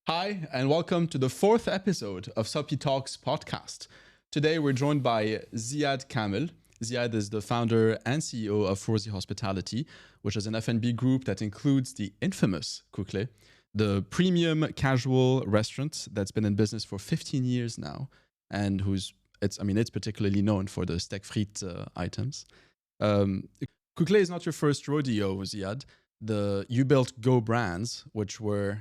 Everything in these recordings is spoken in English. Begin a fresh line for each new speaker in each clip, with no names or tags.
Hi, and welcome to the fourth episode of Supy Talks podcast. Today, we're joined by Ziad Kamel. Ziad is the founder and CEO of Rosy Hospitality, which is an F&B group that includes the infamous Couqley, the premium casual restaurant that's been in business for 15 years now, and it's particularly known for the steak frites items. Couqley is not your first rodeo, Ziad. You built Go Brands, which were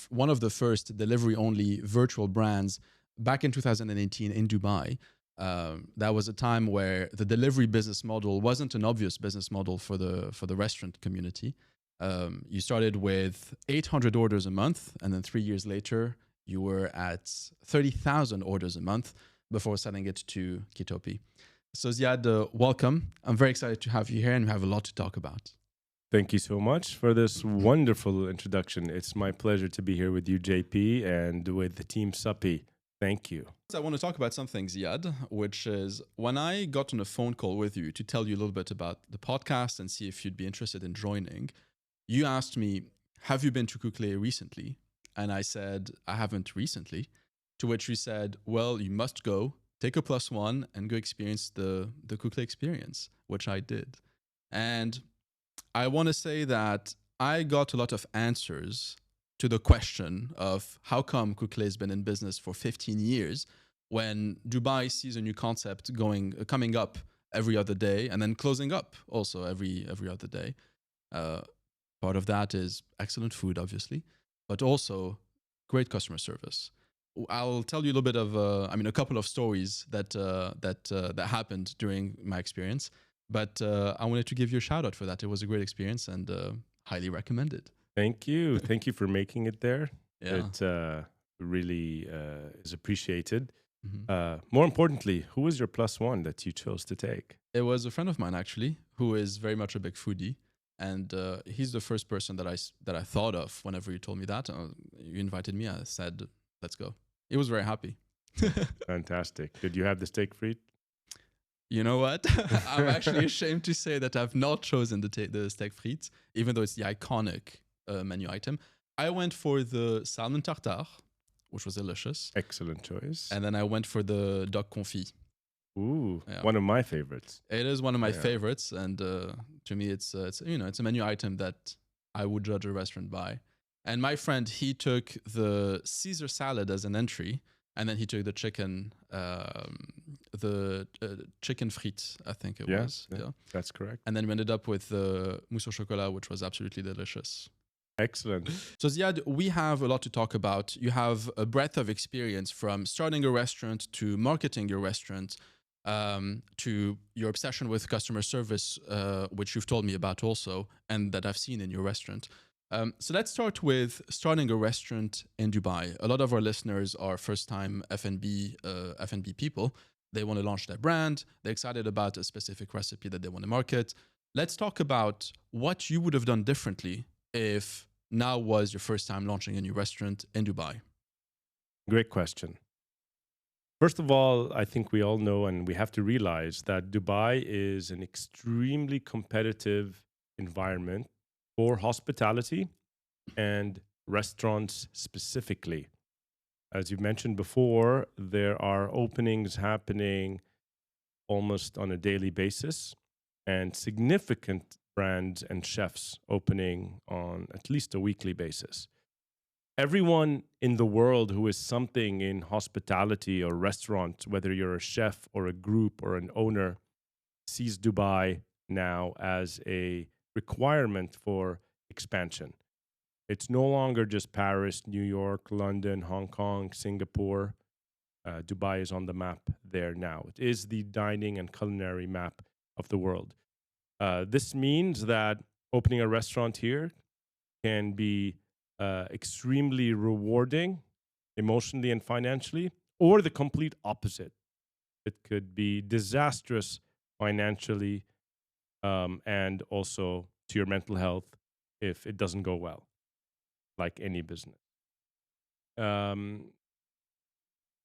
one of the first delivery-only virtual brands back in 2018 in Dubai. That was a time where the delivery business model wasn't an obvious business model for the restaurant community. You started with 800 orders a month, and then 3 years later, you were at 30,000 orders a month before selling it to Kitopi. So Ziad, welcome. I'm very excited to have you here, and we have a lot to talk about.
Thank you so much for this wonderful introduction. It's my pleasure to be here with you, JP, and with the team Supy. Thank you.
I want to talk about something, Ziad, which is when I got on a phone call with you to tell you a little bit about the podcast and see if you'd be interested in joining, you asked me, have you been to Couqley recently? And I said, I haven't recently. To which you said, well, you must go, take a +1 and go experience the Couqley experience, which I did. And I want to say that I got a lot of answers to the question of how come Couqley has been in business for 15 years when Dubai sees a new concept coming up every other day and then closing up also every other day. Part of that is excellent food, obviously, but also great customer service. I'll tell you a little bit of, a couple of stories that happened during my experience. But I wanted to give you a shout out for that. It was a great experience and highly recommended.
Thank you. Thank you for making it there.
Yeah.
It really is appreciated.
Mm-hmm.
More importantly, who was your +1 that you chose to take?
It was a friend of mine, actually, who is very much a big foodie. And he's the first person that I thought of whenever you told me that. You invited me. I said, let's go. He was very happy.
Fantastic. Did you have the steak frite?
You know what? I'm actually ashamed to say that I've not chosen the steak frites, even though it's the iconic menu item. I went for the salmon tartare, which was delicious.
Excellent choice.
And then I went for the duck confit.
Ooh, one of my favorites.
It is one of my favorites, and to me, it's a menu item that I would judge a restaurant by. And my friend, he took the Caesar salad as an entry. And then he took the chicken, chicken frites, I think it was.
Yeah, that's correct.
And then we ended up with the mousse au chocolat, which was absolutely delicious.
Excellent.
So Ziad, we have a lot to talk about. You have a breadth of experience from starting a restaurant to marketing your restaurant, to your obsession with customer service, which you've told me about also, and that I've seen in your restaurant. So let's start with starting a restaurant in Dubai. A lot of our listeners are first-time F&B people. They want to launch their brand. They're excited about a specific recipe that they want to market. Let's talk about what you would have done differently if now was your first time launching a new restaurant in Dubai.
Great question. First of all, I think we all know and we have to realize that Dubai is an extremely competitive environment for hospitality and restaurants specifically. As you mentioned before, there are openings happening almost on a daily basis and significant brands and chefs opening on at least a weekly basis. Everyone in the world who is something in hospitality or restaurant, whether you're a chef or a group or an owner, sees Dubai now as a requirement for expansion. It's no longer just Paris, New York, London, Hong Kong, Singapore. Dubai is on the map there now. It is the dining and culinary map of the world. This means that opening a restaurant here can be extremely rewarding emotionally and financially, or the complete opposite. It could be disastrous financially, and also to your mental health if it doesn't go well, like any business.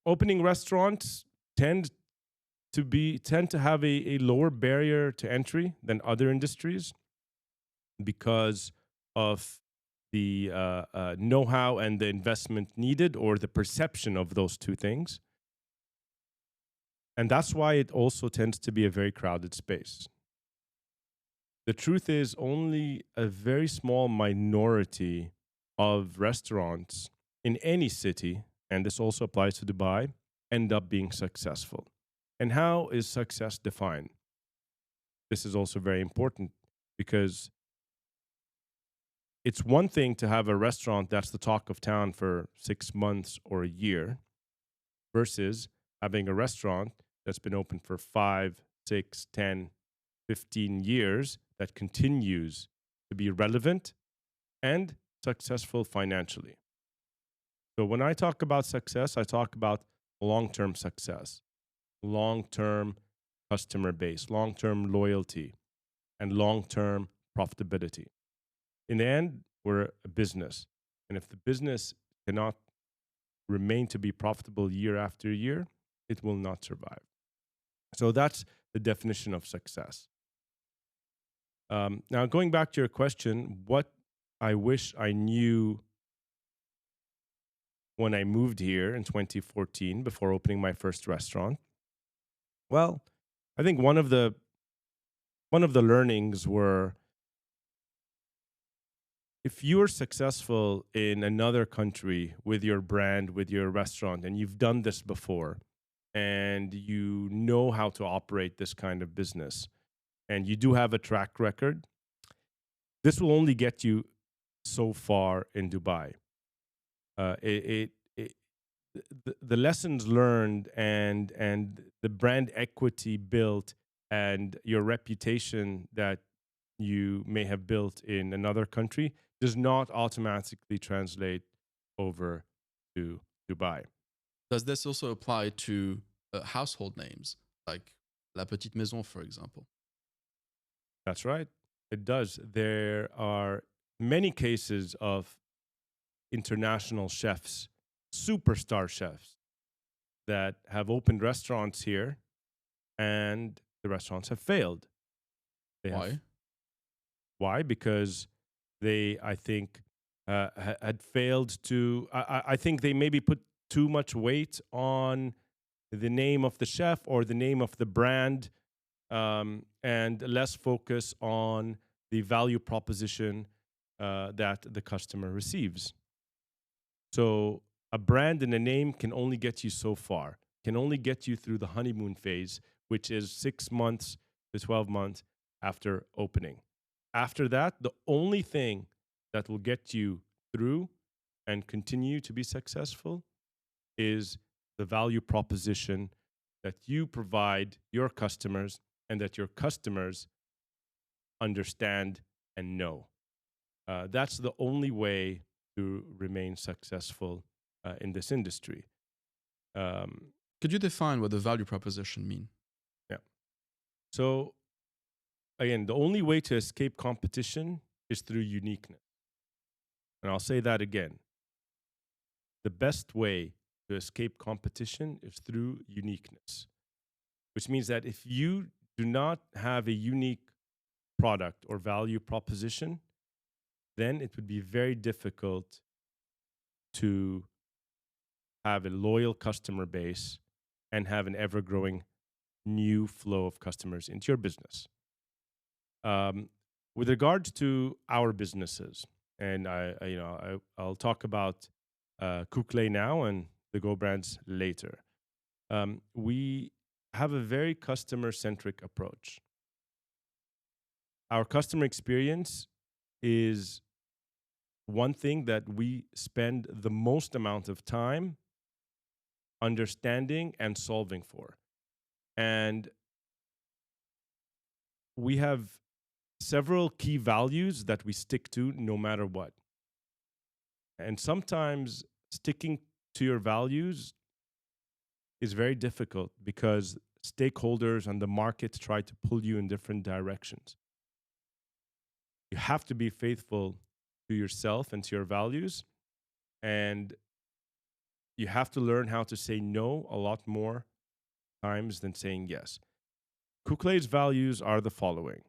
Opening restaurants tend to have a lower barrier to entry than other industries because of the know-how and the investment needed, or the perception of those two things. And that's why it also tends to be a very crowded space. The truth is, only a very small minority of restaurants in any city, and this also applies to Dubai, end up being successful. And how is success defined? This is also very important, because it's one thing to have a restaurant that's the talk of town for 6 months or a year, versus having a restaurant that's been open for 5, 6, 10, 15 years that continues to be relevant and successful financially. So when I talk about success, I talk about long-term success, long-term customer base, long-term loyalty, and long-term profitability. In the end, we're a business. And if the business cannot remain to be profitable year after year, it will not survive. So that's the definition of success. Now, going back to your question, what I wish I knew when I moved here in 2014 before opening my first restaurant. Well, I think one of the learnings were, if you're successful in another country with your brand, with your restaurant, and you've done this before, and you know how to operate this kind of business, and you do have a track record, this will only get you so far in Dubai. The lessons learned and the brand equity built and your reputation that you may have built in another country does not automatically translate over to Dubai.
Does this also apply to household names like La Petite Maison, for example?
That's right. It does. There are many cases of international chefs, superstar chefs, that have opened restaurants here, and the restaurants have failed.
Why?
Why? Because they, I think, had failed to. I think they maybe put too much weight on the name of the chef or the name of the brand, and less focus on the value proposition that the customer receives. So a brand and a name can only get you so far, can only get you through the honeymoon phase, which is 6 months to 12 months after opening. After that, the only thing that will get you through and continue to be successful is the value proposition that you provide your customers and that your customers understand and know. That's the only way to remain successful in this industry.
Could you define what the value proposition mean?
Yeah. So again, the only way to escape competition is through uniqueness. And I'll say that again. The best way to escape competition is through uniqueness, which means that if you do not have a unique product or value proposition, then it would be very difficult to have a loyal customer base and have an ever-growing new flow of customers into your business. With regards to our businesses, and I'll talk about Couqley now and the Go brands later. We have a very customer-centric approach. Our customer experience is one thing that we spend the most amount of time understanding and solving for. And we have several key values that we stick to no matter what. And sometimes sticking to your values is very difficult because stakeholders and the market try to pull you in different directions. You have to be faithful to yourself and to your values, and you have to learn how to say no a lot more times than saying yes. Couqley's values are the following.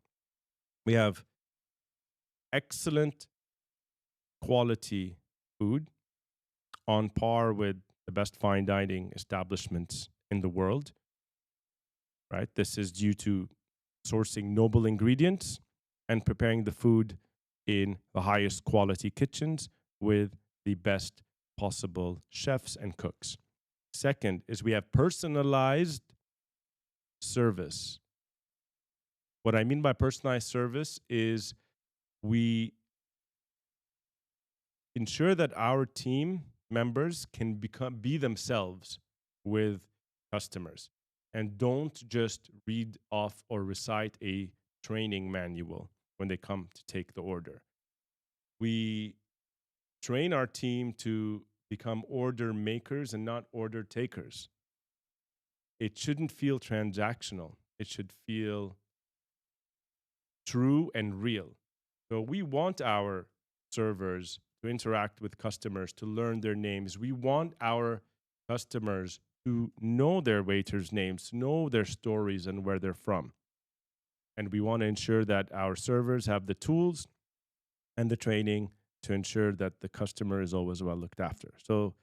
We have excellent quality food on par with the best fine dining establishments in the world, right? This is due to sourcing noble ingredients and preparing the food in the highest quality kitchens with the best possible chefs and cooks. Second is we have personalized service. What I mean by personalized service is we ensure that our team members can be themselves with customers and don't just read off or recite a training manual when they come to take the order. We train our team to become order makers and not order takers. It shouldn't feel transactional. It should feel true and real. So we want our servers to interact with customers, to learn their names. We want our customers to know their waiters' names, know their stories and where they're from. And we want to ensure that our servers have the tools and the training to ensure that the customer is always well looked after. So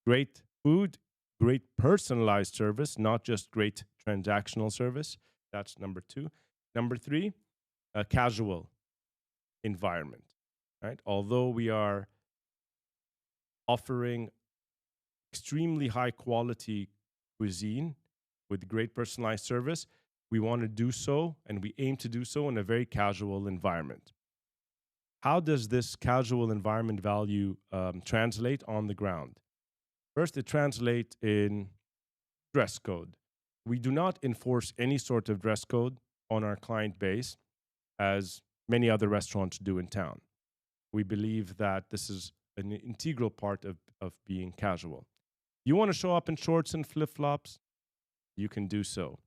great food, great personalized service, not just great transactional service. That's number 2. Number 3, a casual environment, right? Although we are offering extremely high quality cuisine with great personalized service, we want to do so and we aim to do so in a very casual environment. How does this casual environment value translate on the ground? First, it translates in dress code. We do not enforce any sort of dress code on our client base as many other restaurants do in town. We believe that this is an integral part of being casual. You want to show up in shorts and flip-flops? You can do so.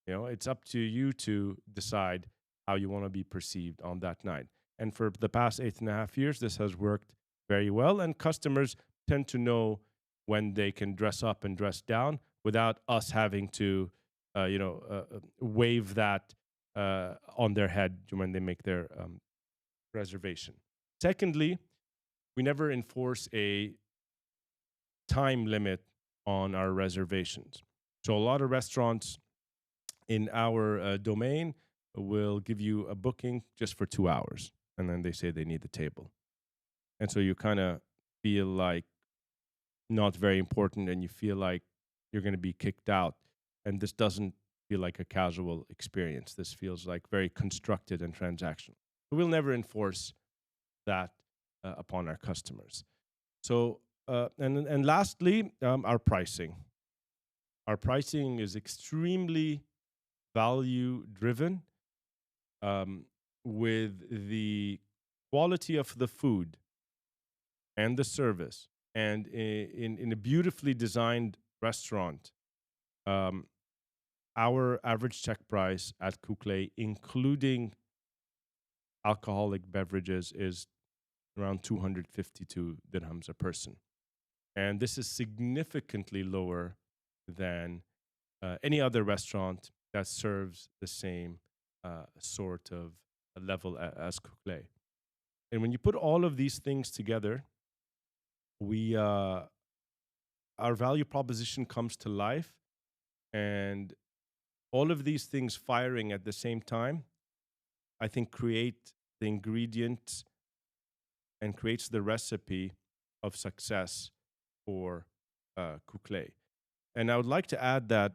You know, it's up to you to decide how you want to be perceived on that night. And for the past 8.5 years, this has worked very well. And customers tend to know when they can dress up and dress down without us having to, wave that on their head when they make their reservation. Secondly, we never enforce a time limit on our reservations. So a lot of restaurants in our domain will give you a booking just for 2 hours, and then they say they need the table. And so you kind of feel like not very important, and you feel like you're going to be kicked out. And this doesn't feel like a casual experience. This feels like very constructed and transactional. We'll never enforce that upon our customers. So, and lastly, our pricing. Our pricing is extremely value driven, with the quality of the food and the service. And in a beautifully designed restaurant, our average check price at Couqley, including alcoholic beverages, is around 252 dirhams a person. And this is significantly lower than any other restaurant that serves the same sort of level as Couqley. And when you put all of these things together, our value proposition comes to life, and all of these things firing at the same time, I think, create the ingredients and creates the recipe of success for Couqley. And I would like to add that,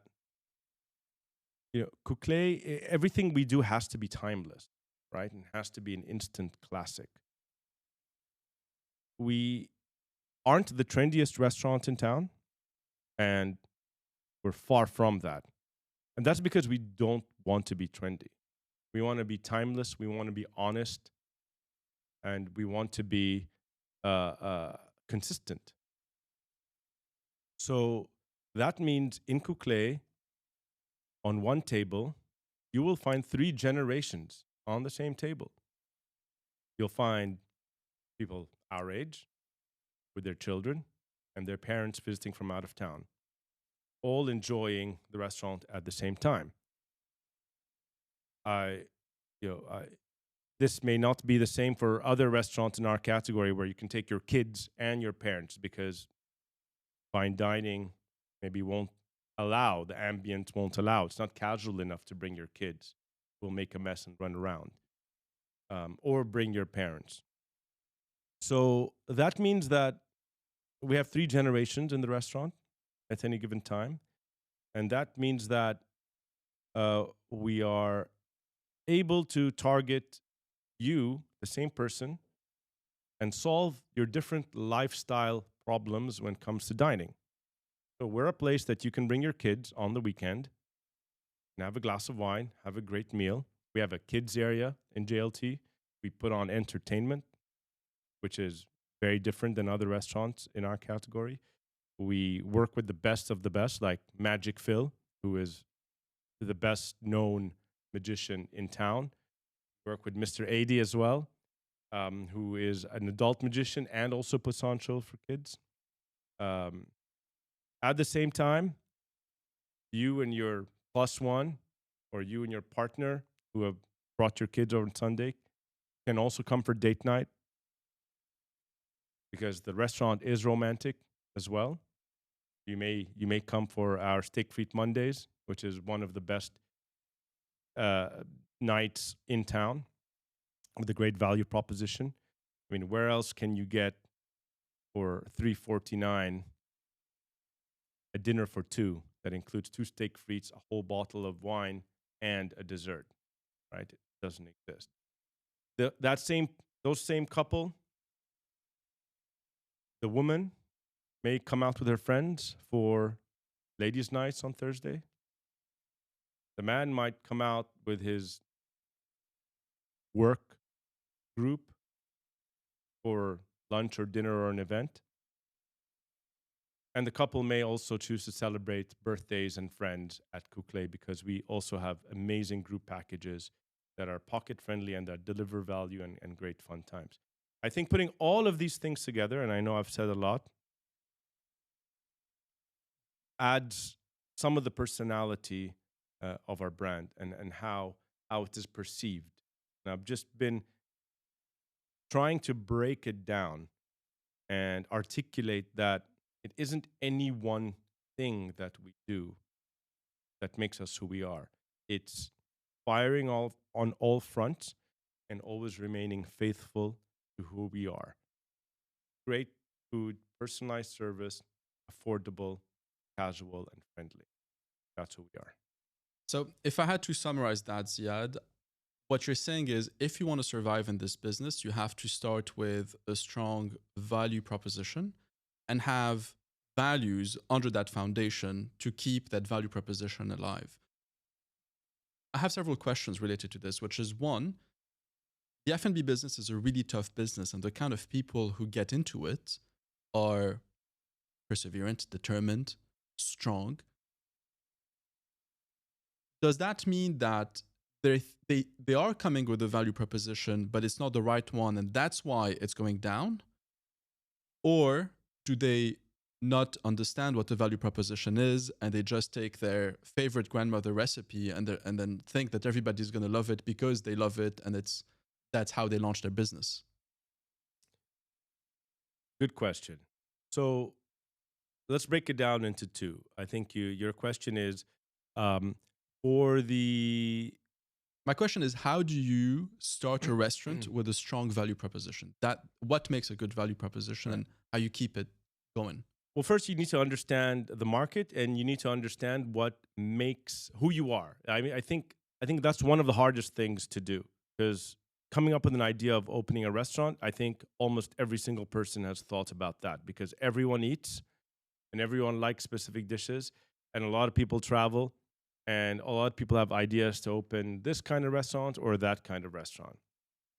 Couqley, everything we do has to be timeless, right? And has to be an instant classic. We aren't the trendiest restaurant in town, and we're far from that. And that's because we don't want to be trendy. We want to be timeless. We want to be honest. And we want to be consistent. So that means in Couqley, on one table, you will find 3 generations on the same table. You'll find people our age with their children and their parents visiting from out of town, all enjoying the restaurant at the same time. this may not be the same for other restaurants in our category where you can take your kids and your parents, because fine dining maybe won't allow, the ambience won't allow. It's not casual enough to bring your kids. Will make a mess and run around. Or bring your parents. So that means that we have 3 generations in the restaurant at any given time. And that means that we are able to target you, the same person, and solve your different lifestyle problems when it comes to dining. So we're a place that you can bring your kids on the weekend and have a glass of wine, have a great meal. We have a kids area in JLT. We put on entertainment, which is very different than other restaurants in our category. We work with the best of the best, like Magic Phil, who is the best known magician in town. We work with Mr. AD as well, who is an adult magician and also puts on shows for kids. At the same time, you and your plus one, or you and your partner who have brought your kids over on Sunday, can also come for date night, because the restaurant is romantic as well. You may come for our Steak Frites Mondays, which is one of the best nights in town with a great value proposition. I mean, where else can you get for $3.49 a dinner for 2 that includes 2 steak frites, a whole bottle of wine, and a dessert? Right? It doesn't exist. Those same couple, the woman may come out with her friends for ladies' nights on Thursday. The man might come out with his work group for lunch or dinner or an event. And the couple may also choose to celebrate birthdays and friends at Couqley, because we also have amazing group packages that are pocket friendly and that deliver value and great fun times. I think putting all of these things together, and I know I've said a lot, adds some of the personality of our brand and how it is perceived. And I've just been trying to break it down and articulate that it isn't any one thing that we do that makes us who we are. It's firing on all fronts and always remaining faithful to who we are. Great food, personalized service, affordable, casual, and friendly. That's who we are.
So if I had to summarize that, Ziad, what you're saying is if you want to survive in this business, you have to start with a strong value proposition and have values under that foundation to keep that value proposition alive. I have several questions related to this, which is one, the F&B business is a really tough business, and the kind of people who get into it are perseverant, determined, strong. Does that mean that they are coming with a value proposition, but it's not the right one, and that's why it's going down? Or do they not understand what the value proposition is, and they just take their favorite grandmother recipe and then think that everybody's going to love it because they love it, and that's how they launch their business?
Good question. So let's break it down into 2. I think your question is for the...
My question is, how do you start a restaurant with a strong value proposition? What makes a good value proposition, and how you keep it going?
Well, first you need to understand the market, and you need to understand what makes who you are. I mean, I think that's one of the hardest things to do, because coming up with an idea of opening a restaurant, I think almost every single person has thought about that, because everyone eats and everyone likes specific dishes, and a lot of people travel, and a lot of people have ideas to open this kind of restaurant or that kind of restaurant.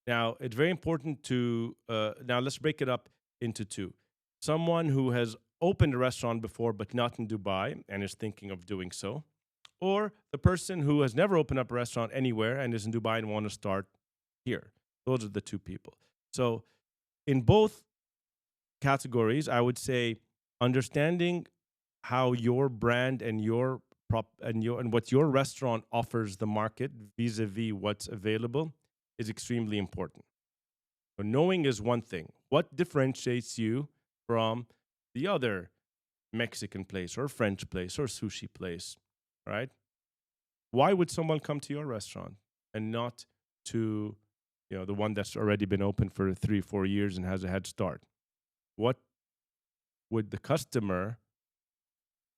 Now, it's very important to now let's break it up into 2. Someone who has opened a restaurant before but not in Dubai and is thinking of doing so, or the person who has never opened up a restaurant anywhere and is in Dubai and want to start here. Those are the 2 people. So in both categories, I would say understanding how your brand and and what your restaurant offers the market vis-a-vis what's available is extremely important. So knowing is one thing. What differentiates you from the other Mexican place or French place or sushi place, right? Why would someone come to your restaurant and not to, the one that's already been open for 3-4 years and has a head start? What would the customer?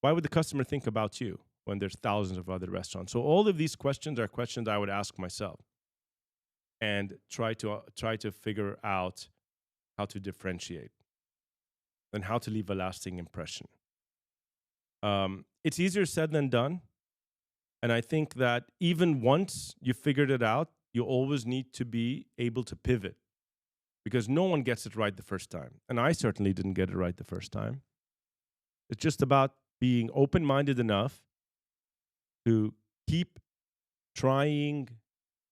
Why would the customer think about you when there's thousands of other restaurants? So all of these questions are questions I would ask myself and try to figure out how to differentiate and how to leave a lasting impression. It's easier said than done. And I think that even once you figured it out, you always need to be able to pivot because no one gets it right the first time. And I certainly didn't get it right the first time. It's just about being open-minded enough to keep trying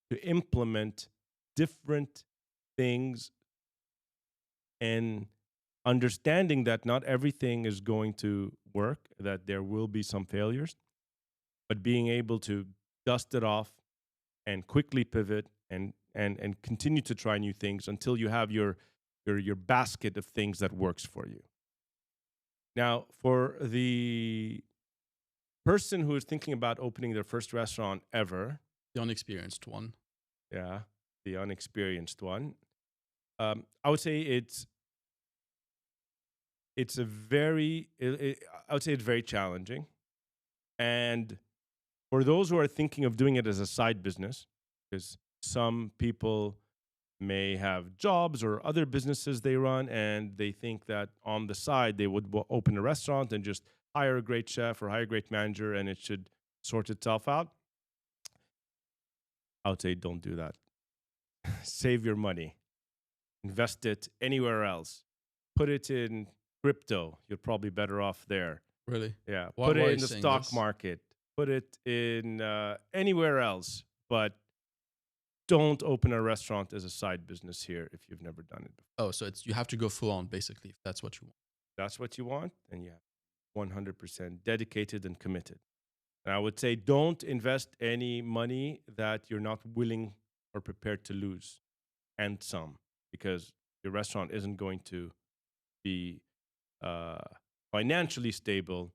to implement different things and understanding that not everything is going to work, that there will be some failures, but being able to dust it off and quickly pivot and continue to try new things until you have your basket of things that works for you. Now, for the person who is thinking about opening their first restaurant ever,
The unexperienced one.
yeah, the unexperienced one, I would say it's very challenging. And for those who are thinking of doing it as a side business, because some people may have jobs or other businesses they run, and they think that on the side they would open a restaurant and just hire a great chef or hire a great manager and it should sort itself out. I would say don't do that. Save your money. Invest it anywhere else. Put it in crypto. You're probably better off there.
Really?
Yeah.
Why
Put
are
it
you
in the
saying
stock
this?
market. Put it in anywhere else. But don't open a restaurant as a side business here if you've never done it before.
Oh, so you have to go full on, basically, if that's what you want.
That's what you want, and you have 100% dedicated and committed. And I would say don't invest any money that you're not willing or prepared to lose, and some, because your restaurant isn't going to be financially stable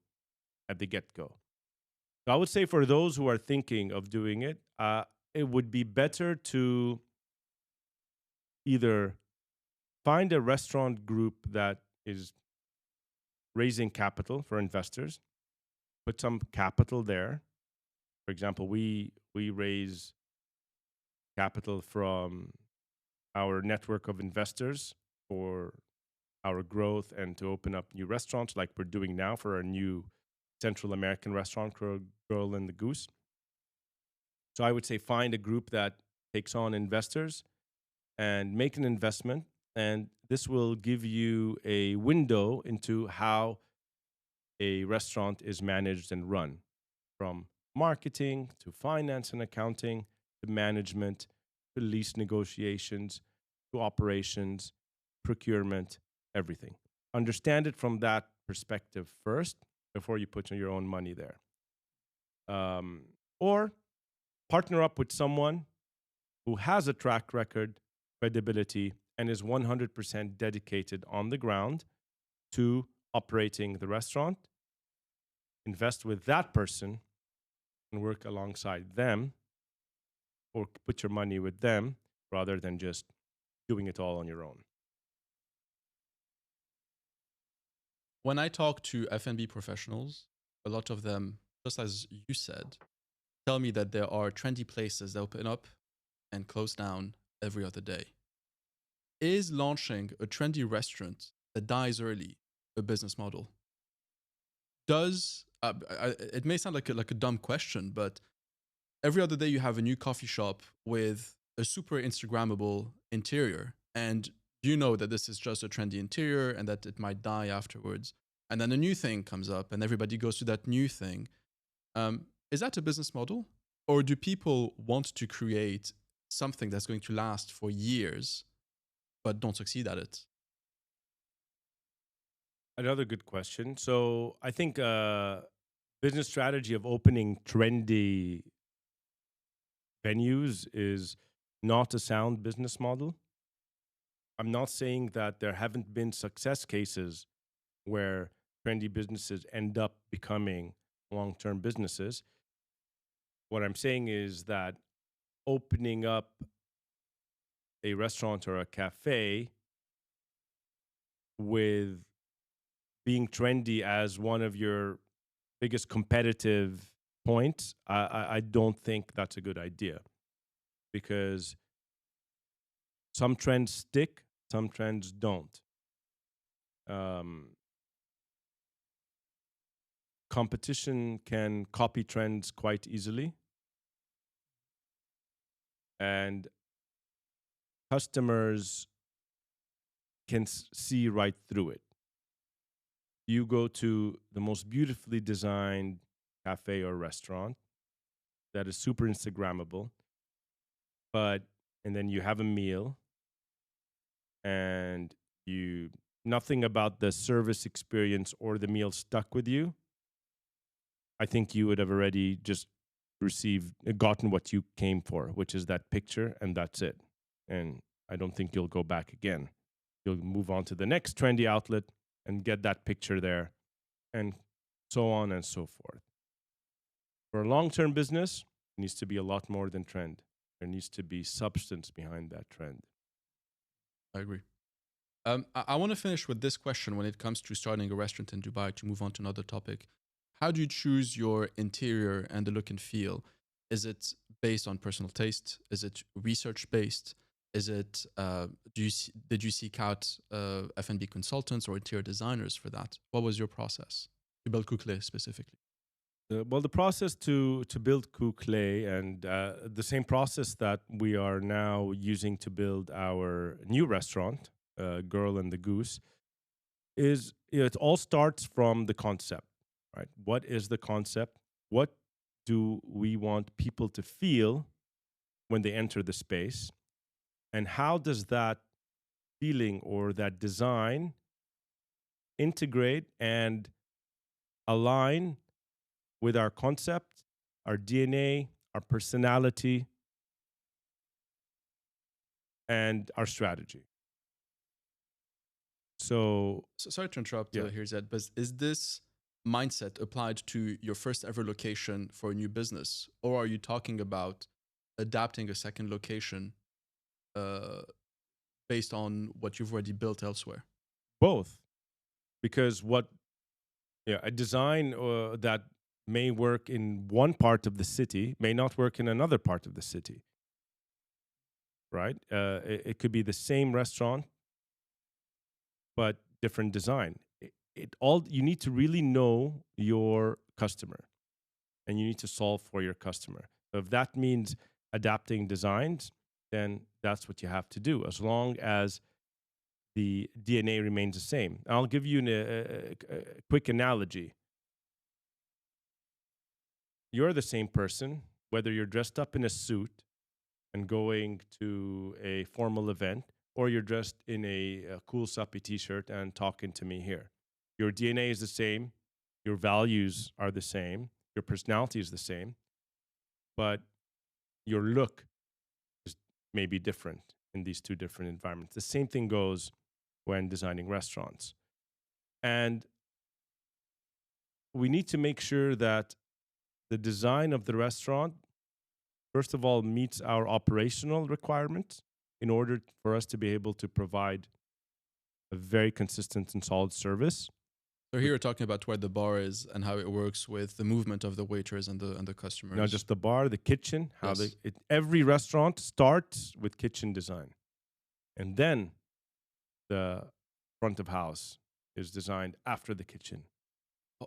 at the get-go. So I would say for those who are thinking of doing it, it would be better to either find a restaurant group that is raising capital for investors, put some capital there. For example, we raise capital from our network of investors for our growth and to open up new restaurants like we're doing now for our new Central American restaurant, Girl and the Goose. So I would say find a group that takes on investors and make an investment. And this will give you a window into how a restaurant is managed and run, from marketing to finance and accounting to management to lease negotiations to operations, procurement, everything. Understand it from that perspective first before you put your own money there. Or partner up with someone who has a track record, credibility, and is 100% dedicated on the ground to operating the restaurant. Invest with that person and work alongside them, or put your money with them rather than just doing it all on your own.
When I talk to F&B professionals, a lot of them, just as you said, tell me that there are trendy places that open up and close down every other day. Is launching a trendy restaurant that dies early a business model? It may sound like a dumb question, but every other day you have a new coffee shop with a super Instagrammable interior, and you know that this is just a trendy interior and that it might die afterwards. And then a new thing comes up and everybody goes to that new thing. Is that a business model? Or do people want to create something that's going to last for years, but don't succeed at it?
Another good question. So I think business strategy of opening trendy venues is not a sound business model. I'm not saying that there haven't been success cases where trendy businesses end up becoming long-term businesses. What I'm saying is that opening up a restaurant or a cafe with being trendy as one of your biggest competitive points, I don't think that's a good idea, because some trends stick, some trends don't. Competition can copy trends quite easily, and customers can see right through it. You go to the most beautifully designed cafe or restaurant that is super Instagrammable, and then you have a meal, and nothing about the service experience or the meal stuck with you. I think you would have already just gotten what you came for, which is that picture, and that's it. And I don't think you'll go back again. You'll move on to the next trendy outlet and get that picture there, and so on and so forth. For a long-term business, it needs to be a lot more than trend. There needs to be substance behind that trend.
I agree. I want to finish with this question when it comes to starting a restaurant in Dubai, to move on to another topic. How do you choose your interior and the look and feel? Is it based on personal taste? Is it research based? Is it did you seek out F&B consultants or interior designers for that? What was your process to build Couqley specifically?
Well, the process to build Couqley, and the same process that we are now using to build our new restaurant, Girl and the Goose, is it all starts from the concept, right? What is the concept? What do we want people to feel when they enter the space? And how does that feeling or that design integrate and align with our concept, our DNA, our personality, and our strategy? So
sorry to interrupt here, Ziad, but is this mindset applied to your first ever location for a new business, or are you talking about adapting a second location based on what you've already built elsewhere?
Both, because a design that may work in one part of the city may not work in another part of the city, right? It could be the same restaurant, but different design. You need to really know your customer, and you need to solve for your customer. So if that means adapting designs, then that's what you have to do, as long as the DNA remains the same. I'll give you a quick analogy. You're the same person, whether you're dressed up in a suit and going to a formal event, or you're dressed in a cool Supy t-shirt and talking to me here. Your DNA is the same. Your values are the same. Your personality is the same. But your look is maybe different in these two different environments. The same thing goes when designing restaurants. And we need to make sure that the design of the restaurant, first of all, meets our operational requirements in order for us to be able to provide a very consistent and solid service.
So here you're talking about where the bar is and how it works with the movement of the waiters and the customers.
Not just the bar, the kitchen. Every restaurant starts with kitchen design, and then the front of house is designed after the kitchen.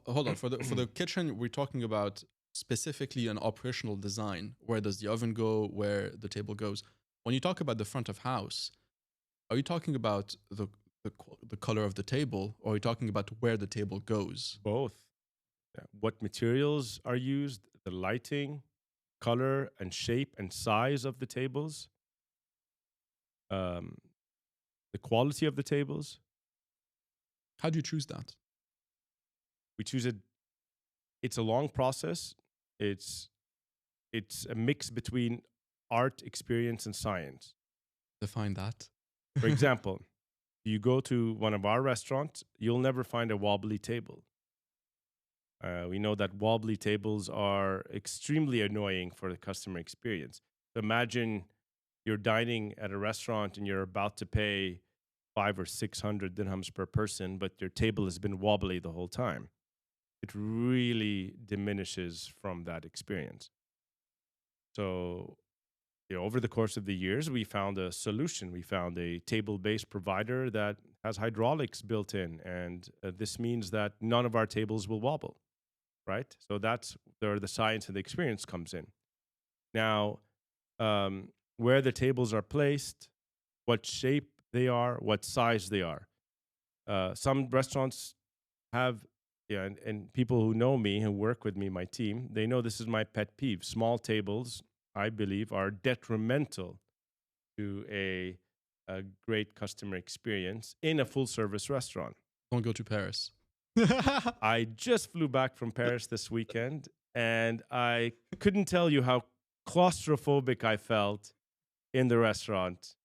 Hold on, for the kitchen, we're talking about specifically an operational design. Where does the oven go? Where the table goes? When you talk about the front of house, are you talking about the color of the table, or are you talking about where the table goes?
Both. Yeah. What materials are used, the lighting, color and shape and size of the tables, the quality of the tables.
How do you choose that?
We choose it. It's a long process. It's a mix between art, experience, and science.
Define that.
For example, you go to one of our restaurants, you'll never find a wobbly table. We know that wobbly tables are extremely annoying for the customer experience. So imagine you're dining at a restaurant and you're about to pay 500 or 600 dirhams per person, but your table has been wobbly the whole time. It really diminishes from that experience. So, over the course of the years, we found a solution. We found a table-based provider that has hydraulics built in, and this means that none of our tables will wobble, right? So that's where the science and the experience comes in. Now, where the tables are placed, what shape they are, what size they are. Some restaurants have, and people who know me, who work with me, my team, they know this is my pet peeve. Small tables, I believe, are detrimental to a great customer experience in a full-service restaurant.
Don't go to Paris.
I just flew back from Paris this weekend, and I couldn't tell you how claustrophobic I felt in the restaurant.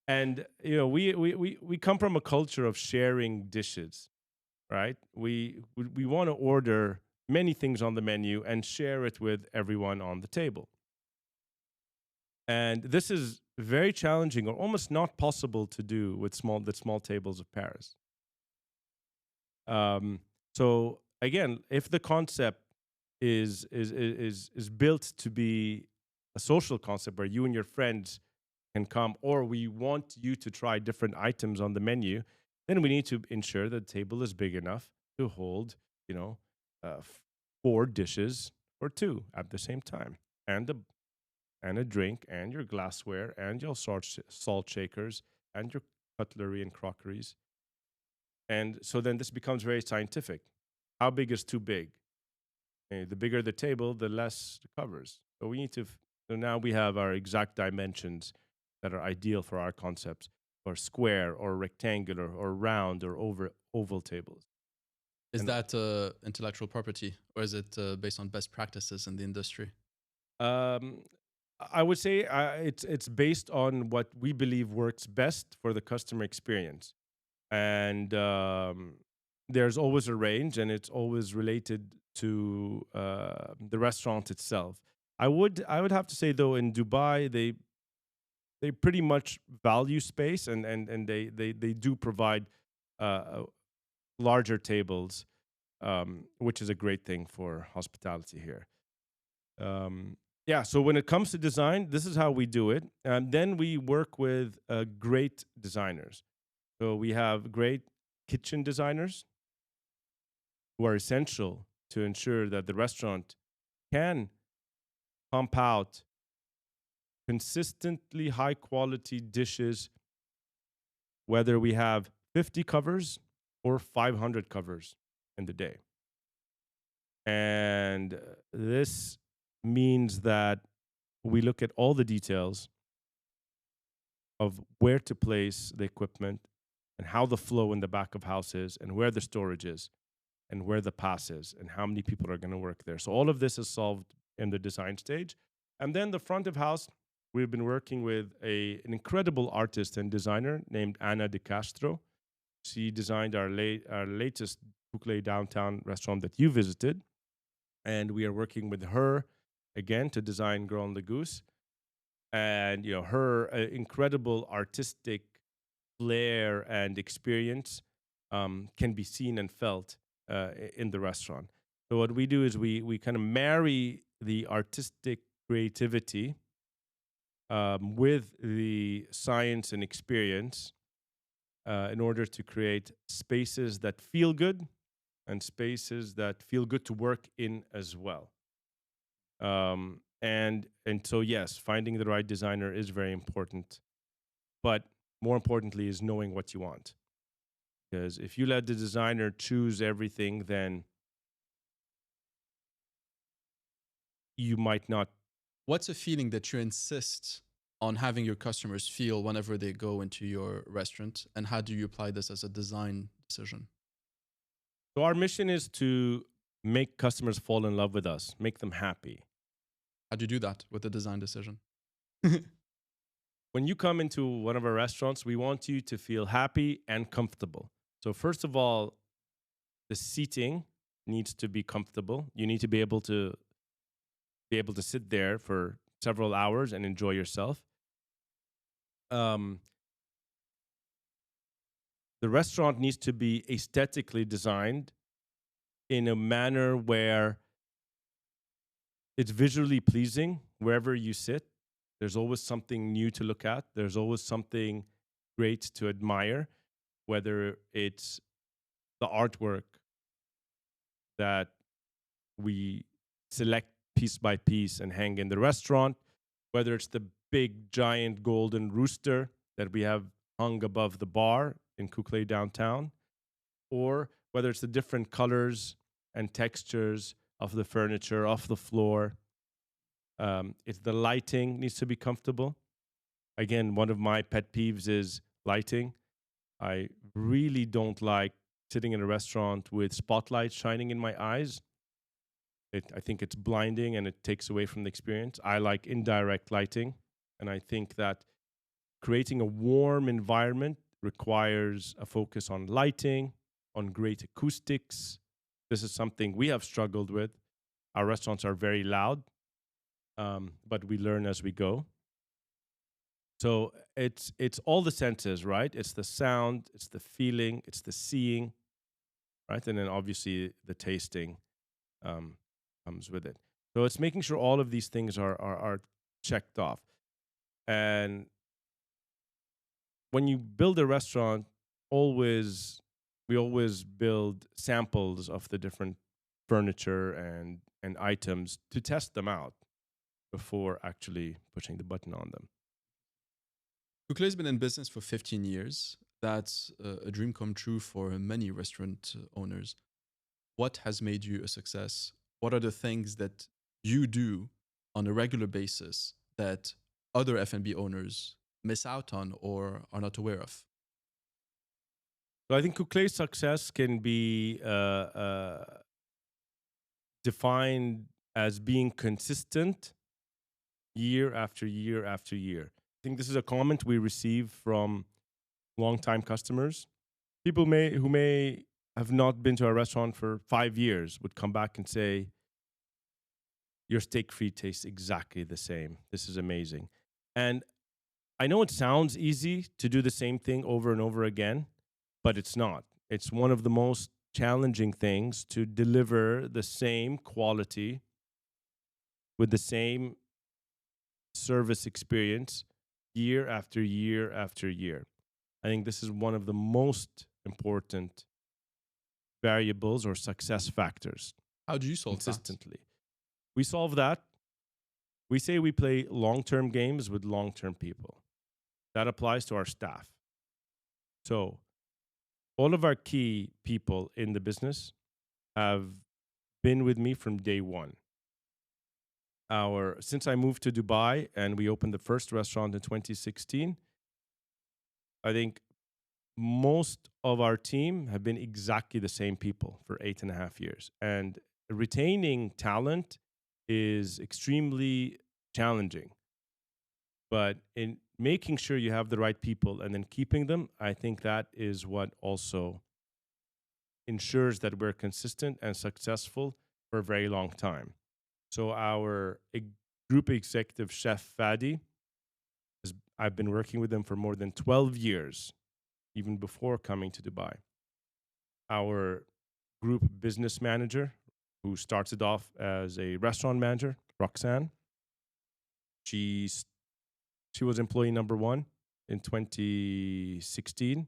And we come from a culture of sharing dishes, right? We want to order many things on the menu and share it with everyone on the table. And this is very challenging or almost not possible to do with the small tables of Paris. So again, if the concept is built to be a social concept where you and your friends can come, or we want you to try different items on the menu, then we need to ensure that the table is big enough to hold, 4 dishes or 2 at the same time, and a drink, and your glassware, and your salt shakers, and your cutlery and crockeries. And so then this becomes very scientific. How big is too big? The bigger the table, the less it covers. So so now we have our exact dimensions that are ideal for our concepts, or square, or rectangular, or round, or oval tables.
Is that intellectual property, or is it based on best practices in the industry?
I would say it's based on what we believe works best for the customer experience, and there's always a range, and it's always related to the restaurant itself. I would have to say, though, in Dubai they pretty much value space, and they do provide larger tables, which is a great thing for hospitality here. So when it comes to design, this is how we do it. And then we work with great designers. So we have great kitchen designers who are essential to ensure that the restaurant can pump out consistently high quality dishes, whether we have 50 covers or 500 covers in the day. And this means that we look at all the details of where to place the equipment and how the flow in the back of house is, and where the storage is, and where the pass is, and how many people are going to work there. So all of this is solved in the design stage. And then the front of house, we've been working with an incredible artist and designer named Anna De Castro. She designed our latest Couqley downtown restaurant that you visited. And we are working with her again to design Grand Le Goose. And her incredible artistic flair and experience can be seen and felt in the restaurant. So what we do is we kind of marry the artistic creativity with the science and experience in order to create spaces that feel good and spaces that feel good to work in as well. And so, yes, finding the right designer is very important. But more importantly is knowing what you want. Because if you let the designer choose everything, then you might not.
What's a feeling that you insist on having your customers feel whenever they go into your restaurant? And how do you apply this as a design decision?
So our mission is to make customers fall in love with us, make them happy.
How do you do that with the design decision?
When you come into one of our restaurants, we want you to feel happy and comfortable. So first of all, the seating needs to be comfortable. You need to be able to sit there for several hours and enjoy yourself. The restaurant needs to be aesthetically designed in a manner where it's visually pleasing wherever you sit. There's always something new to look at. There's always something great to admire, whether it's the artwork that we select piece by piece and hang in the restaurant, whether it's the big giant golden rooster that we have hung above the bar in Couqley downtown, or whether it's the different colors and textures of the furniture, off the floor. It's the lighting needs to be comfortable. Again, one of my pet peeves is lighting. I really don't like sitting in a restaurant with spotlights shining in my eyes. I think it's blinding and it takes away from the experience. I like indirect lighting, and I think that creating a warm environment requires a focus on lighting, on great acoustics. This is something we have struggled with. Our restaurants are very loud, but we learn as we go. So it's all the senses, right? It's the sound, it's the feeling, it's the seeing, right? And then obviously the tasting comes with it. So it's making sure all of these things are checked off. And when you build a restaurant, we always build samples of the different furniture and items to test them out before actually pushing the button on them.
Couqley's been in business for 15 years. That's a dream come true for many restaurant owners. What has made you a success? What are the things that you do on a regular basis that other F&B owners miss out on or are not aware of?
So I think Couqley's success can be defined as being consistent year after year after year. I think this is a comment we receive from longtime customers. People who may have not been to a restaurant for 5 years would come back and say, your steak frite tastes exactly the same. This is amazing. And I know it sounds easy to do the same thing over and over again, but it's not. It's one of the most challenging things to deliver the same quality with the same service experience year after year after year. I think this is one of the most important variables or success factors.
How do you solve
consistently? We solve that. We say we play long-term games with long-term people. That applies to our staff. So all of our key people in the business have been with me from day one. Since I moved to Dubai and we opened the first restaurant in 2016, I think most of our team have been exactly the same people for 8.5 years. And retaining talent is extremely challenging. But in making sure you have the right people and then keeping them, I think that is what also ensures that we're consistent and successful for a very long time. So our group executive chef, Fadi, I've been working with him for more than 12 years, even before coming to Dubai. Our group business manager, who started off as a restaurant manager, Roxanne, she was employee number 1 in 2016,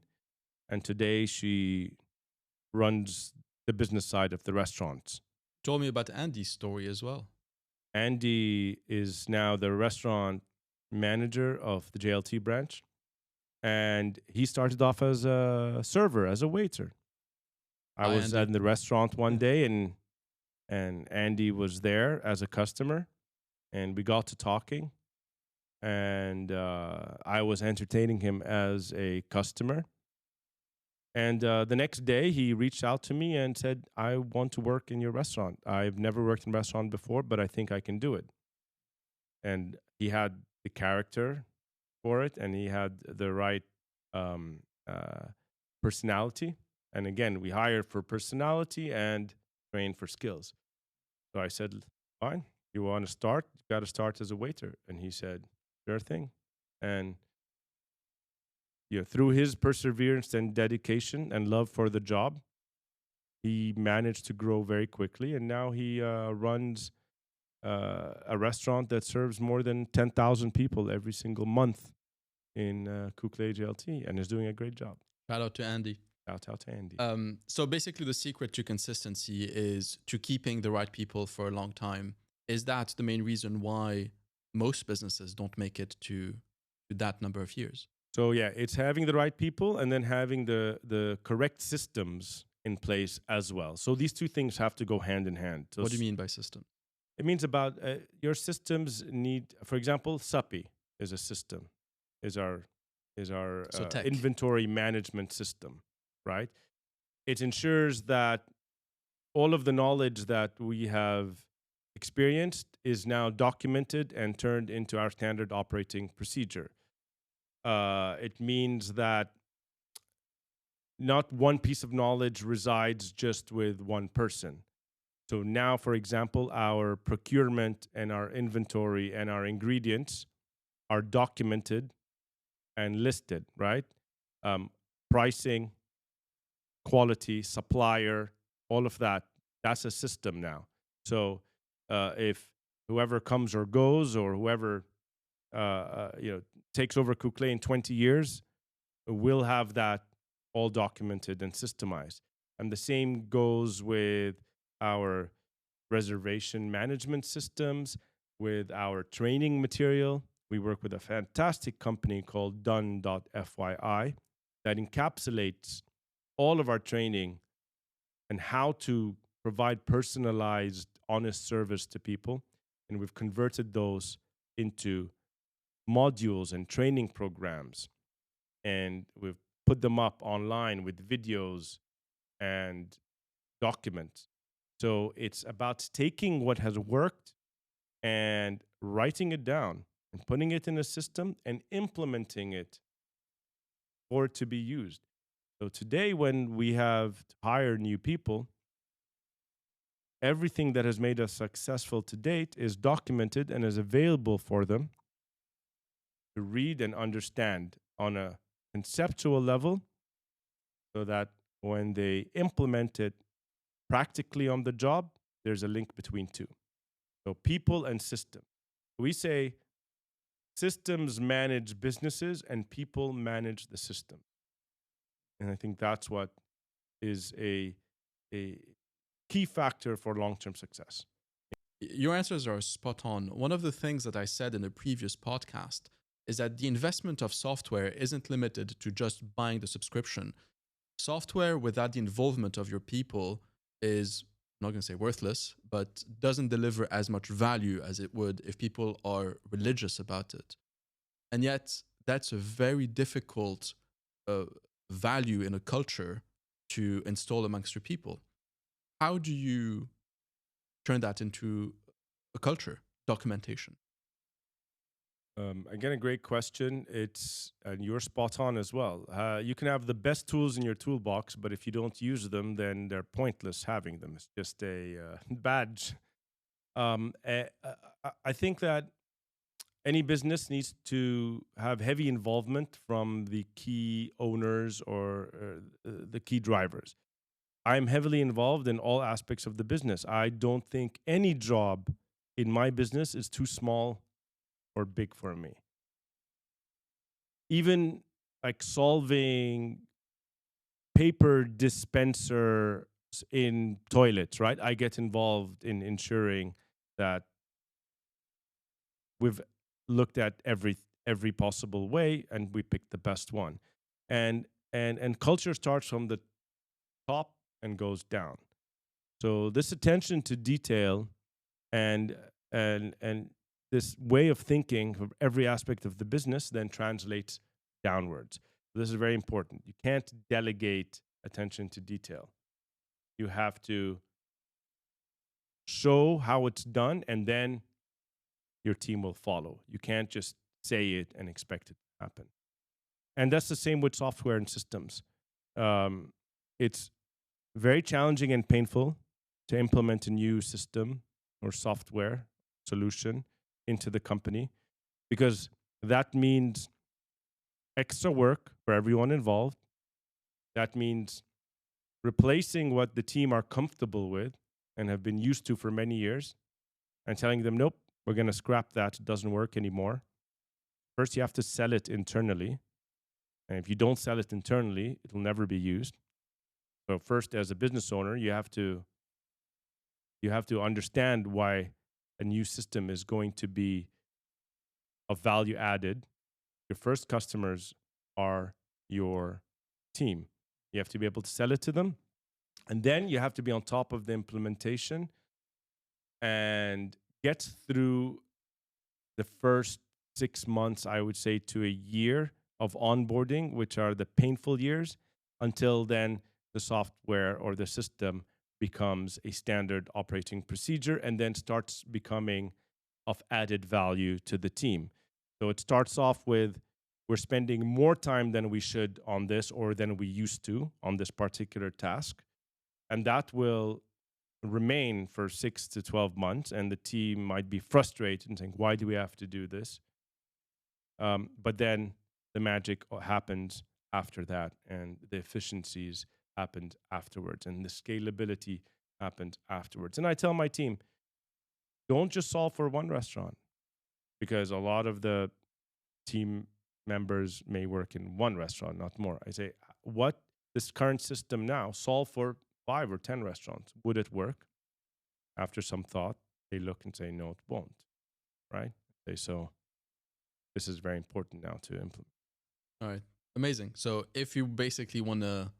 and today she runs the business side of the restaurants.
Told me about Andy's story as well.
Andy is now the restaurant manager of the JLT branch, and he started off as a server, as a waiter. I was
Andy.
at the restaurant one day, and Andy was there as a customer, and we got to talking, and I was entertaining him as a customer. And the next day, he reached out to me and said, I want to work in your restaurant. I've never worked in a restaurant before, but I think I can do it. And he had the character for it, and he had the right um, personality. And again, we hire for personality and train for skills. So I said, fine, you want to start? You got to start as a waiter. And he said, sure thing. And through his perseverance and dedication and love for the job, he managed to grow very quickly. And now he runs a restaurant that serves more than 10,000 people every single month in Couqley JLT, and is doing a great job.
Shout out to Andy.
Shout out to Andy.
So basically, the secret to consistency is to keeping the right people for a long time. Is that the main reason why most businesses don't make it to that number of years?
So yeah, it's having the right people and then having the correct systems in place as well. So these two things have to go hand in hand. So
what do you mean by system?
It means about your systems need, for example, Supy is a system, is our inventory management system, right? It ensures that all of the knowledge that we have experienced is now documented and turned into our standard operating procedure. It means that not one piece of knowledge resides just with one person. So now, for example, our procurement and our inventory and our ingredients are documented and listed, right? Pricing, quality, supplier, all of that, that's a system now. So if whoever comes or goes, or whoever takes over Couqley in 20 years, will have that all documented and systemized. And the same goes with our reservation management systems, with our training material. We work with a fantastic company called done.fyi that encapsulates all of our training and how to provide personalized, honest service to people. And we've converted those into modules and training programs. And we've put them up online with videos and documents. So it's about taking what has worked and writing it down and putting it in a system and implementing it for it to be used. So today, when we have to hire new people, everything that has made us successful to date is documented and is available for them to read and understand on a conceptual level, so that when they implement it practically on the job, there's a link between two. So people and system. We say systems manage businesses and people manage the system. And I think that's what is a key factor for long-term success.
Your answers are spot on. One of the things that I said in the previous podcast is that the investment of software isn't limited to just buying the subscription. Software without the involvement of your people is, I'm not going to say worthless, but doesn't deliver as much value as it would if people are religious about it. And yet, that's a very difficult value in a culture to install amongst your people. How do you turn that into a culture, documentation?
Again, a great question. And you're spot on as well. You can have the best tools in your toolbox, but if you don't use them, then they're pointless having them. It's just a badge. I think that any business needs to have heavy involvement from the key owners or the key drivers. I'm heavily involved in all aspects of the business. I don't think any job in my business is too small or big for me. Even like solving paper dispensers in toilets, right? I get involved in ensuring that we've looked at every possible way and we picked the best one. And culture starts from the top and goes down. So this attention to detail and this way of thinking of every aspect of the business then translates downwards. This is very important. You can't delegate attention to detail. You have to show how it's done, and then your team will follow. You can't just say it and expect it to happen. And that's the same with software and systems. It's very challenging and painful to implement a new system or software solution into the company, because that means extra work for everyone involved. That means replacing what the team are comfortable with and have been used to for many years and telling them, nope, we're going to scrap that. It doesn't work anymore. First, you have to sell it internally. And if you don't sell it internally, it will never be used. So first, as a business owner, you have to understand why a new system is going to be of value added. Your first customers are your team. You have to be able to sell it to them. And then you have to be on top of the implementation and get through the first 6 months, I would say, to a year of onboarding, which are the painful years, until then the software or the system becomes a standard operating procedure and then starts becoming of added value to the team. So it starts off with, we're spending more time than we should on this or than we used to on this particular task. And that will remain for 6 to 12 months. And the team might be frustrated and saying, why do we have to do this? But then the magic happens after that, and the efficiencies happened afterwards, and the scalability happened afterwards. And I tell my team, don't just solve for one restaurant, because a lot of the team members may work in one restaurant, not more. I say, what this current system now, solve for 5 or 10 restaurants. Would it work? After some thought, they look and say, no, it won't, right? They so this is very important now to implement.
All right. Amazing. So if you basically want to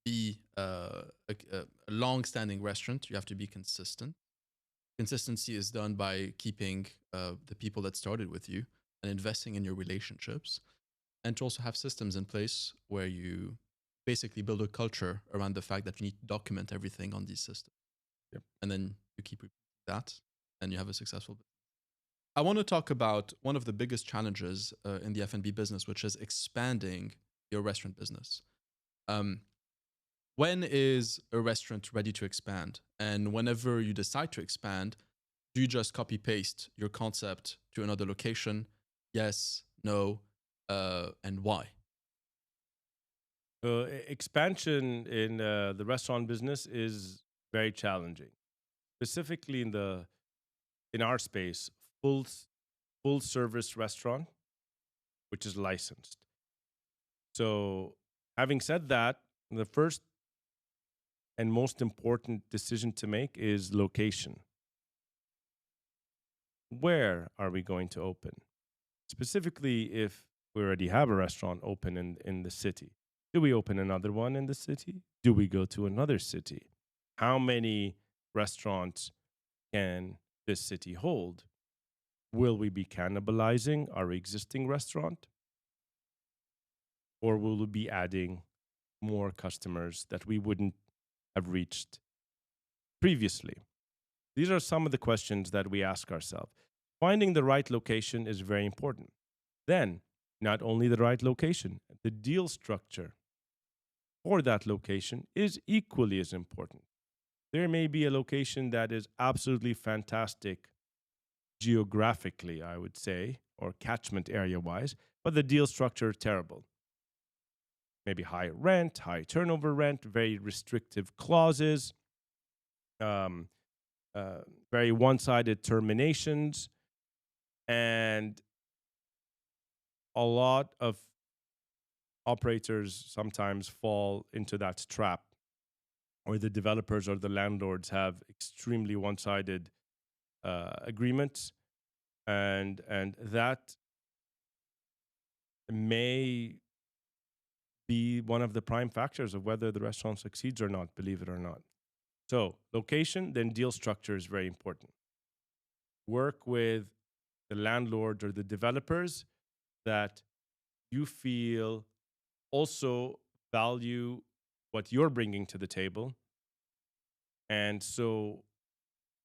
be a long-standing restaurant, you have to be consistent. Consistency is done by keeping the people that started with you and investing in your relationships, and to also have systems in place where you basically build a culture around the fact that you need to document everything on these systems.
Yep.
And then you keep repeating that, and you have a successful business. I want to talk about one of the biggest challenges in the F&B business, which is expanding your restaurant business. When is a restaurant ready to expand? And whenever you decide to expand, do you just copy paste your concept to another location? Yes, no, and why?
Expansion in the restaurant business is very challenging, specifically in our space, full service restaurant, which is licensed. So, having said that, the first and most important decision to make is location. Where are we going to open? Specifically, if we already have a restaurant open in the city, do we open another one in the city? Do we go to another city? How many restaurants can this city hold? Will we be cannibalizing our existing restaurant? Or will we be adding more customers that we wouldn't have reached previously? These are some of the questions that we ask ourselves. Finding the right location is very important. Then, not only the right location, the deal structure for that location is equally as important. There may be a location that is absolutely fantastic geographically, I would say, or catchment area wise, but the deal structure is terrible. Maybe high rent, high turnover rent, very restrictive clauses, very one-sided terminations, and a lot of operators sometimes fall into that trap, or the developers or the landlords have extremely one-sided agreements, and that may be one of the prime factors of whether the restaurant succeeds or not, believe it or not. So location, then deal structure is very important. Work with the landlord or the developers that you feel also value what you're bringing to the table. And so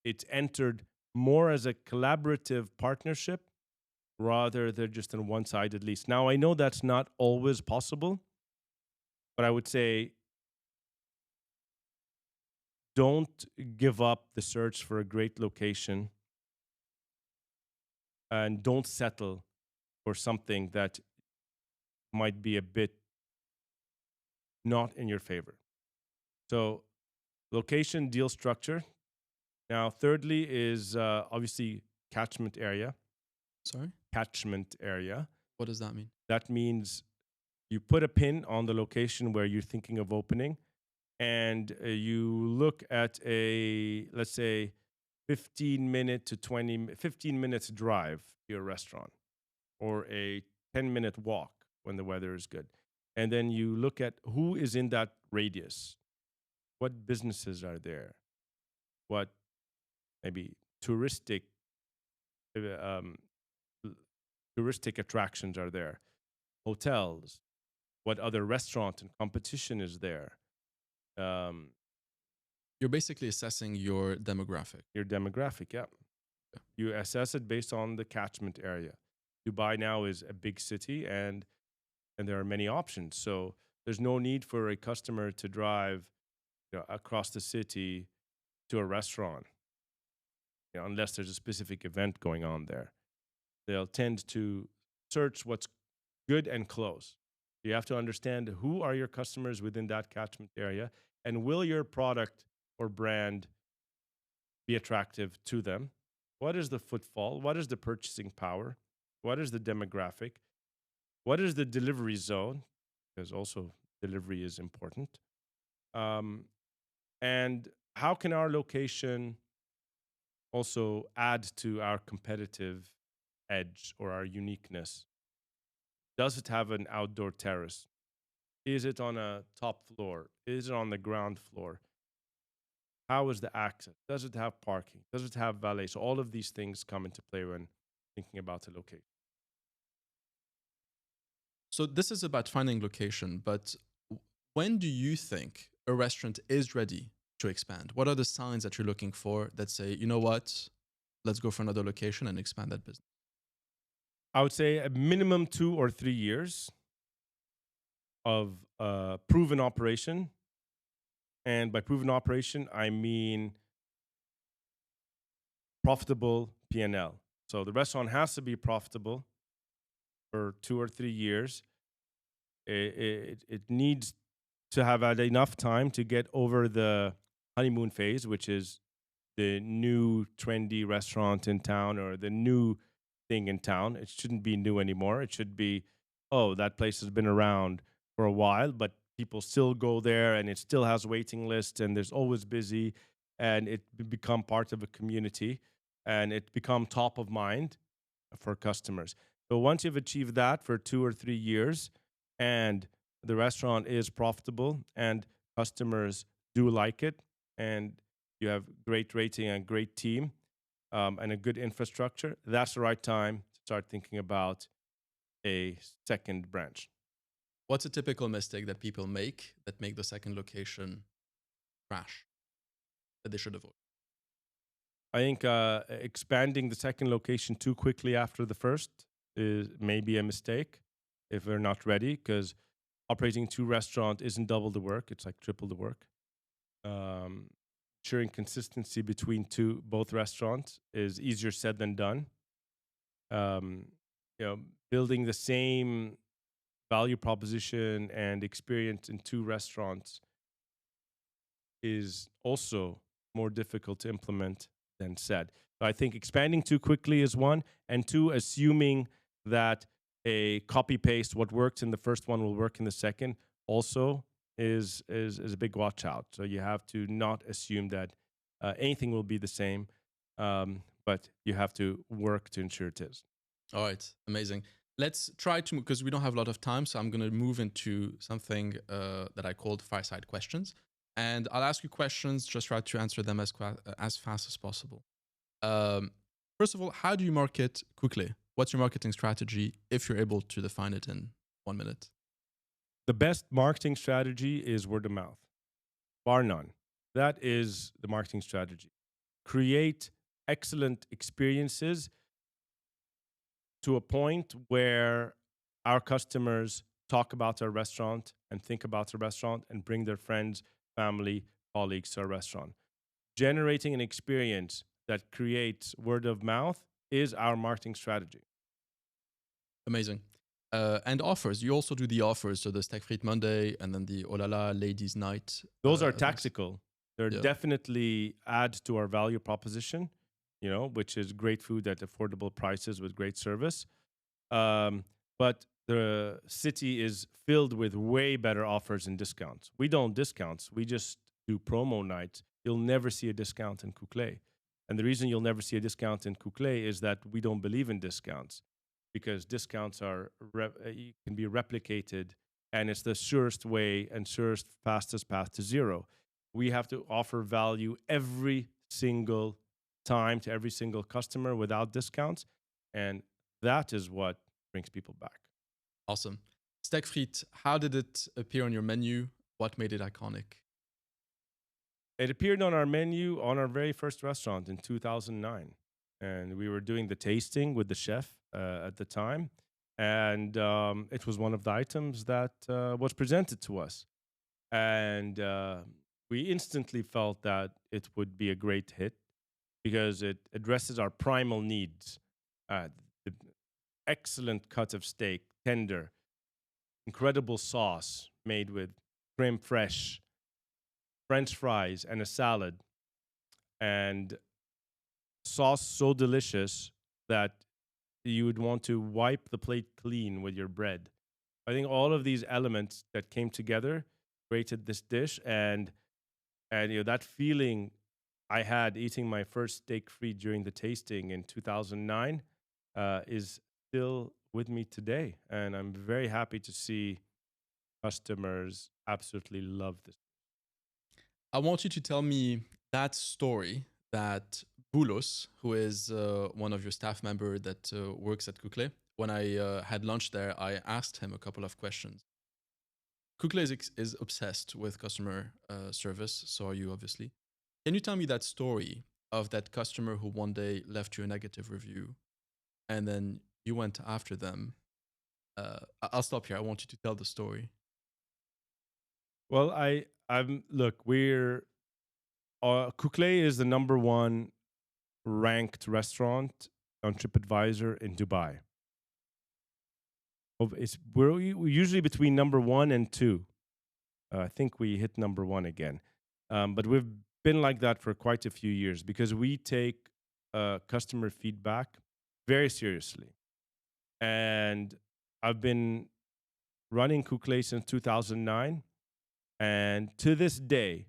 it's entered more as a collaborative partnership rather than just on one side at least. Now, I know that's not always possible, but I would say don't give up the search for a great location and don't settle for something that might be a bit not in your favor. So, location, deal structure. Now, thirdly is obviously catchment area.
Sorry?
Catchment area.
What does that mean?
That means you put a pin on the location where you're thinking of opening, and you look at a, let's say, 15 minutes drive to your restaurant, or a 10-minute walk when the weather is good. And then you look at who is in that radius. What businesses are there? What maybe touristic attractions are there? Hotels. What other restaurant and competition is there?
You're basically assessing your demographic.
Your demographic, yeah. You assess it based on the catchment area. Dubai now is a big city, and there are many options. So there's no need for a customer to drive across the city to a restaurant, unless there's a specific event going on there. They'll tend to search what's good and close. You have to understand who are your customers within that catchment area, and will your product or brand be attractive to them? What is the footfall? What is the purchasing power? What is the demographic? What is the delivery zone? Because also delivery is important. And how can our location also add to our competitive edge or our uniqueness? Does it have an outdoor terrace? Is it on a top floor? Is it on the ground floor? How is the access? Does it have parking? Does it have valet? So all of these things come into play when thinking about a location.
So this is about finding location, but when do you think a restaurant is ready to expand? What are the signs that you're looking for that say, you know what, let's go for another location and expand that business?
I would say a minimum 2 or 3 years of proven operation. And by proven operation, I mean profitable P&L. So the restaurant has to be profitable for 2 or 3 years. It needs to have had enough time to get over the honeymoon phase, which is the new trendy restaurant in town or the new thing in town. It shouldn't be new anymore. It should be, oh, that place has been around for a while, but people still go there and it still has waiting lists and there's always busy, and it become part of a community and it become top of mind for customers. So once you've achieved that for 2 or 3 years and the restaurant is profitable and customers do like it and you have great rating and great team and a good infrastructure, that's the right time to start thinking about a second branch.
What's a typical mistake that people make the second location crash that they should avoid?
I think expanding the second location too quickly after the first is maybe a mistake if we're not ready, because operating 2 restaurants isn't double the work, it's like triple the work. Ensuring consistency between both restaurants is easier said than done. Building the same value proposition and experience in 2 restaurants is also more difficult to implement than said. So I think expanding too quickly is one, and 2, assuming that a copy paste what works in the first one will work in the second also is a big watch out. So you have to not assume that anything will be the same, but you have to work to ensure it is.
All right, amazing. Let's try to, because we don't have a lot of time, so I'm going to move into something that I called fireside questions. And I'll ask you questions, just try to answer them as fast as possible. First of all, how do you market Couqley? What's your marketing strategy, if you're able to define it in 1 minute?
The best marketing strategy is word of mouth, bar none. That is the marketing strategy. Create excellent experiences to a point where our customers talk about our restaurant and think about the restaurant and bring their friends, family, colleagues to our restaurant. Generating an experience that creates word of mouth is our marketing strategy.
Amazing. And offers. You also do the offers. So the Steak Frites Monday and then the Oh La La Ladies Night.
Those are
events.
tactical. They're
Yeah.
definitely add to our value proposition, which is great food at affordable prices with great service. But the city is filled with way better offers and discounts. We don't discounts. We just do promo nights. You'll never see a discount in Couqley. And the reason you'll never see a discount in Couqley is that we don't believe in discounts, because discounts can be replicated, and it's the surest way and surest, fastest path to zero. We have to offer value every single time to every single customer without discounts, and that is what brings people back.
Awesome. Steak Frites, how did it appear on your menu? What made it iconic?
It appeared on our menu on our very first restaurant in 2009. And we were doing the tasting with the chef at the time. And it was one of the items that was presented to us. And we instantly felt that it would be a great hit because it addresses our primal needs. The excellent cut of steak, tender, incredible sauce made with creme fraiche, French fries, and a salad, and sauce so delicious that you would want to wipe the plate clean with your bread. I think all of these elements that came together created this dish, and that feeling I had eating my first steak frite during the tasting in 2009 is still with me today, and I'm very happy to see customers absolutely love this.
I want you to tell me that story that Boulos, who is one of your staff member that works at Couqley, when I had lunch there, I asked him a couple of questions. Couqley is obsessed with customer service, so are you, obviously. Can you tell me that story of that customer who one day left you a negative review and then you went after them? I'll stop here. I want you to tell the story.
Well, look, Couqley is the number one ranked restaurant on TripAdvisor in Dubai. We're usually between number 1 and 2. I think we hit number 1 again. But we've been like that for quite a few years because we take customer feedback very seriously. And I've been running Couqley since 2009. And to this day,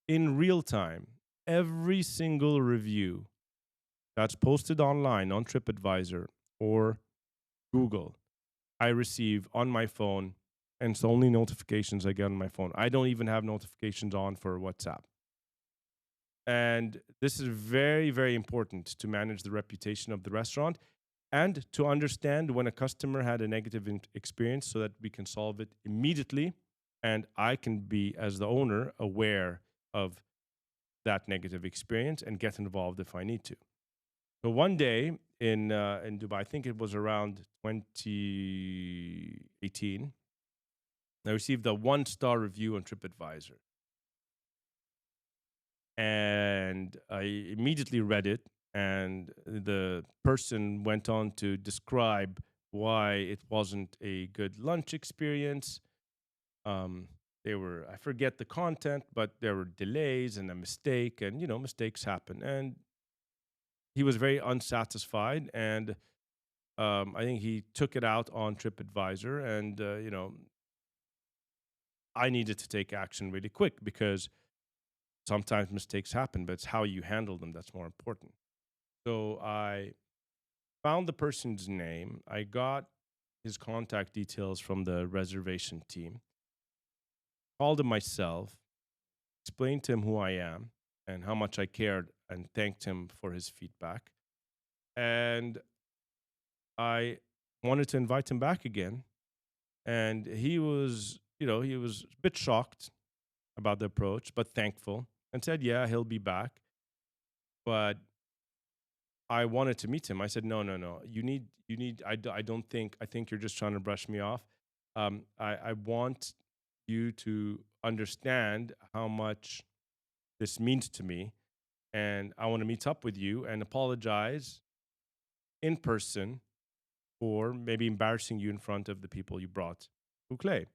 in real time, every single review that's posted online on TripAdvisor or Google, I receive on my phone, and it's the only notifications I get on my phone. I don't even have notifications on for WhatsApp. And this is very, very important to manage the reputation of the restaurant and to understand when a customer had a negative experience so that we can solve it immediately. And I can be, as the owner, aware of that negative experience and get involved if I need to. So one day in Dubai, I think it was around 2018, I received a 1-star review on TripAdvisor. And I immediately read it, and the person went on to describe why it wasn't a good lunch experience. I forget the content, but there were delays and a mistake, and mistakes happen. And he was very unsatisfied, and I think he took it out on TripAdvisor, and I needed to take action really quick because sometimes mistakes happen, but it's how you handle them that's more important. So I found the person's name. I got his contact details from the reservation team. Called him myself, explained to him who I am and how much I cared, and thanked him for his feedback. And I wanted to invite him back again. And he was a bit shocked about the approach, but thankful, and said, yeah, he'll be back. But I wanted to meet him. I said, no. I think you're just trying to brush me off. I want you to understand how much this means to me. And I want to meet up with you and apologize in person for maybe embarrassing you in front of the people you brought Couqley.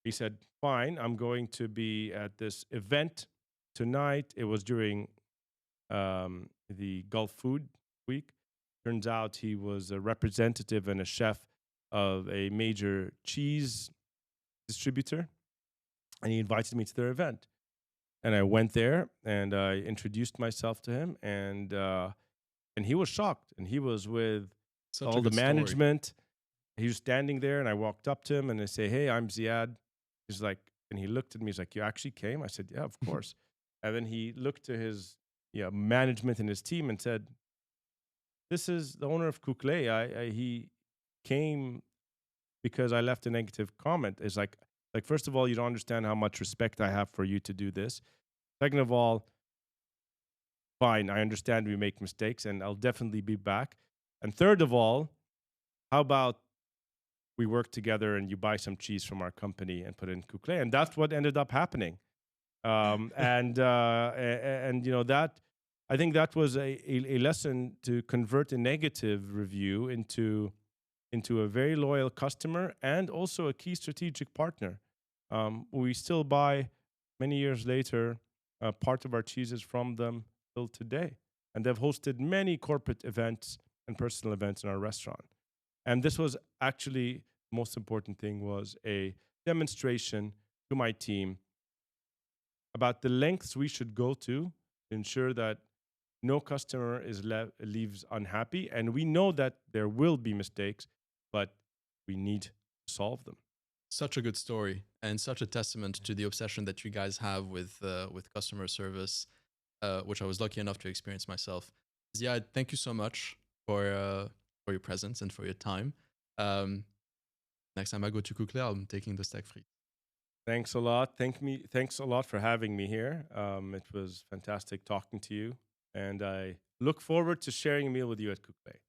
He said, fine, I'm going to be at this event tonight. It was during the Gulf Food Week. Turns out he was a representative and a chef of a major cheese distributor, and he invited me to their event. And I went there and I introduced myself to him, and he was shocked. And he was with
Such
all
a
the
good story.
management. He was standing there, and I walked up to him and I say, "Hey, I'm Ziad." He's like, and he looked at me. He's like, "You actually came?" I said, "Yeah, of course." And then he looked to his management and his team and said, "This is the owner of Couqley. He came because I left a negative comment." It's like first of all, you don't understand how much respect I have for you to do this. Second of all, fine, I understand we make mistakes, and I'll definitely be back. And third of all, how about we work together and you buy some cheese from our company and put it in Couqley? And that's what ended up happening. And that, I think that was a lesson to convert a negative review into a very loyal customer and also a key strategic partner. We still buy many years later part of our cheeses from them till today, and they've hosted many corporate events and personal events in our restaurant. And this was actually the most important thing, was a demonstration to my team about the lengths we should go to ensure that no customer leaves unhappy. And we know that there will be mistakes, but we need to solve them.
Such a good story, and such a testament to the obsession that you guys have with customer service, which I was lucky enough to experience myself. Ziad, thank you so much for your presence and for your time. Next time I go to Couqley, I'm taking the steak frites.
Thanks a lot. Thanks a lot for having me here. It was fantastic talking to you, and I look forward to sharing a meal with you at Couqley.